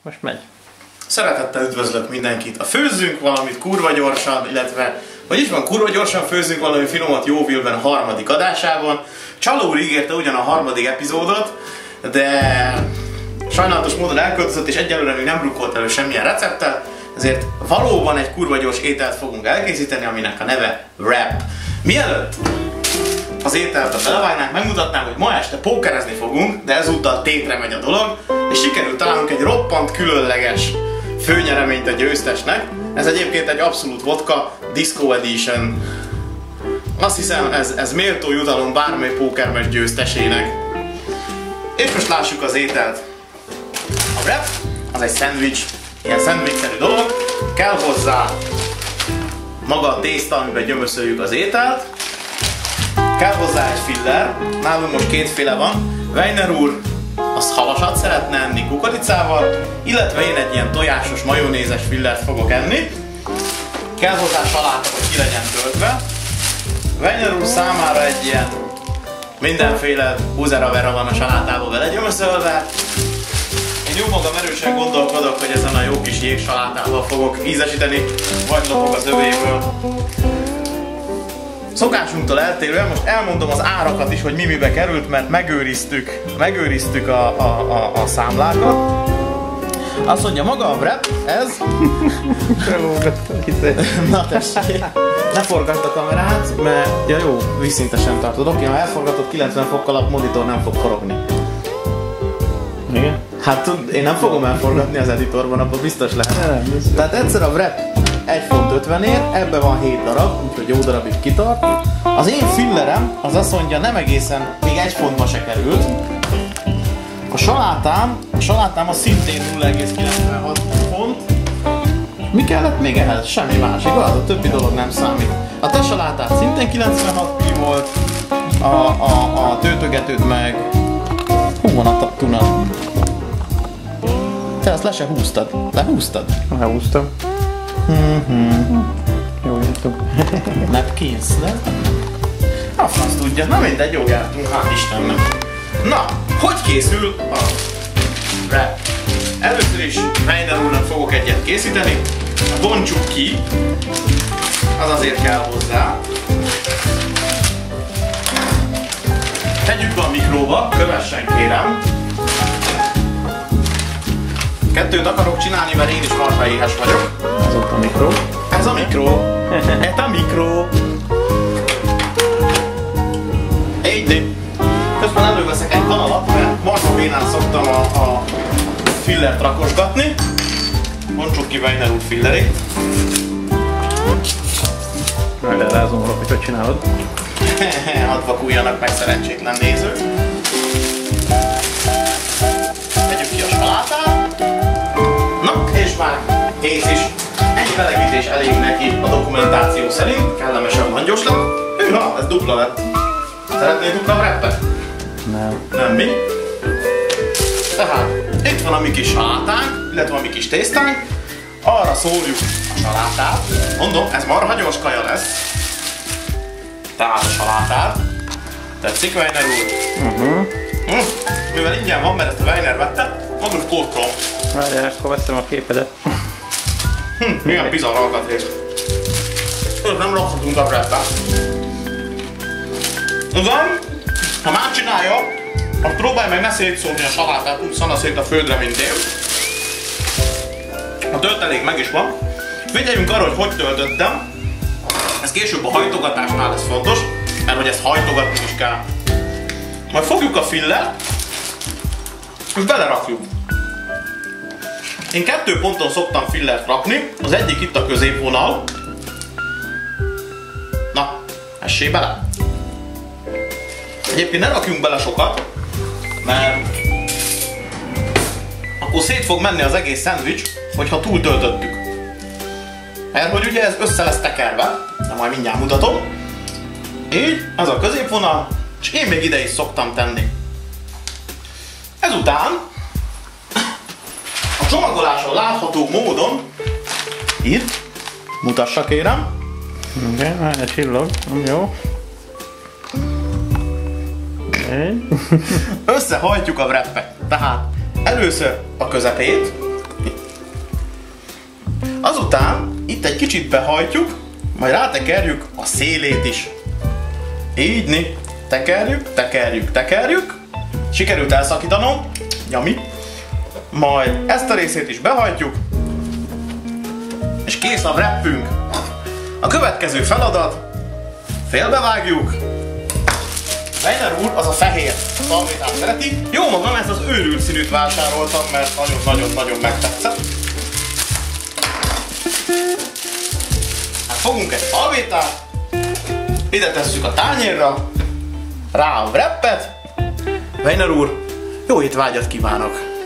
most megy. Szeretettel üdvözlök mindenkit. A Főzzünk valamit kurva gyorsan, illetve hogy is van, kurva gyorsan főzzünk valami finomat Jóvilben a harmadik adásában. Csaló úr ígérte ugyan a harmadik epizódot, de sajnálatos módon elköltözött és egyelőre még nem rukkolt elő semmilyen recepttel, ezért valóban egy kurva gyors ételt fogunk elkészíteni, aminek a neve Wrap. Mielőtt az ételbe belevágnánk, megmutatnám, hogy ma este pókerezni fogunk, de ezúttal tétre megy a dolog, és sikerült találnunk egy roppant különleges főnyereményt a győztesnek. Ez egyébként egy abszolút vodka Disco Edition. Azt hiszem, ez méltó jutalom bármely pókermes győztesének. És most lássuk az ételt. A wrap az egy szendvics, ilyen szendvicsszerű dolog. Kell hozzá maga a tészta, amiben gyömöszöljük az ételt. Kell hozzá egy filler, nálunk most kétféle van. Weiner úr az halasat szeretne enni kukoricával, illetve én egy ilyen tojásos, majonézes fillert fogok enni. Kell hozzá saláta, hogy ki legyen töltve. Weiner úr számára egy ilyen mindenféle buzera-vera van a salátával belegyömöszölve. Én jó magam erősen gondolkodok, hogy ezen a jó kis jégsalátával fogok ízesíteni, vagy lopok az övéből. Szokásunktól eltérően most elmondom az árakat is, hogy mibe került, mert megőriztük a számlákat. Azt mondja, maga a wrap, ez... Na tessék, ne forgassd a kamerát, mert ja jó, vízszintesen tartod. Oké, ha elforgatod 90 fokkal, a monitor nem fog forogni. Igen? Hát én nem fogom elforgatni az editorban, abban biztos lehet. Tehát egyszer a wrap 1 font 50-ért, ebben van 7 darab, úgyhogy jó darabig kitart. Az én fillerem, az azt mondja, nem egészen, még 1 fontba se került. A salátám az szintén 0,96 font. Mi kellett még ehhez? Semmi más, igaz? A többi dolog nem számít. A te salátát szintén 96 pi volt, a töltögetőt meg... Hú van a tuna? Te azt le se húztad. Lehúztad? Lehúztam. Jó jöttünk. Napkins, ne? A franc tudja. Na mindegy, jó jártunk, hál' Istennek. Na, hogy készül a wrap? Először is Weiner úrnak fogok egyet készíteni. Bontsuk ki. Az azért kell hozzá. Tegyük be a mikróba, kövessen kérem. 2 akarok csinálni, mert én is marha éhes vagyok. Ez ott a mikró. Ez a mikró. Ez a mikró. Így. Közben előveszek egy kanalat, mert marha bénán szoktam a fillert rakosgatni. Bontsuk ki Weiner úr fillerét. Majd elrázom róla, hogy csinálod. Hadd vakuljanak meg szerencsétlen nézők. Vegyük ki a salátát. Na, és már kész is. Ennyi melegítés elég neki a dokumentáció szerint. Kellemesen langyos lett. Hűha, ez dupla lett. Szeretnél dupla wrappet? Nem. Nem mi? Tehát, itt van a mi kis salátánk, illetve a mi kis tésztánk. Arra szórjuk a salátát. Mondom, ez marha gyors kaja lesz. Tehát a salátát. Tetszik, Weiner úr? Mivel ingyen van, mert ezt a Weiner vette, maguk kódkolom. Várjál, akkor veszem a képedet. Milyen bizarr alkatrész. Őt nem rakhatunk a wrapbe. Ugyan, ha már csinálja, akkor próbálj meg ne szétszórni a salátát, úgy szana szét a földre, mint én. A töltelék meg is van. Figyeljünk arra, hogy töltöttem. Ez később a hajtogatásnál lesz fontos, mert hogy ezt hajtogatni is kell. Majd fogjuk a fillert, és belerakjuk. Én 2 ponton szoktam fillert rakni, az egyik itt a középvonal. Na, essé bele. Egyébként ne rakjunk bele sokat, mert akkor szét fog menni az egész szendvics, hogyha túl töltöttük. Mert hogy ugye ez össze lesz tekerve, de majd mindjárt mutatom. Így, ez a középvonal, és én még ide is szoktam tenni. Ezután a csomagoláson látható módon itt, mutassa kérem. Igen, egy csillog, jó. Összehajtjuk a wrappet. Tehát először a közepét, Azután itt egy kicsit behajtjuk, majd rátekerjük a szélét is. Így, tekerjük, tekerjük, tekerjük. Sikerült elszakítanom, nyami. Majd ezt a részét is behajtjuk, és kész a wrappünk. A következő feladat, félbevágjuk. Weiner úr az a fehér szalvétát szereti. Jó magam, ezt az őrült színűt vásároltam, mert nagyon-nagyon-nagyon megtetszett. Hát fogunk egy szalvétát, ide tesszük a tányérra, rá a wrappet. Weiner úr, jó étvágyat kívánok!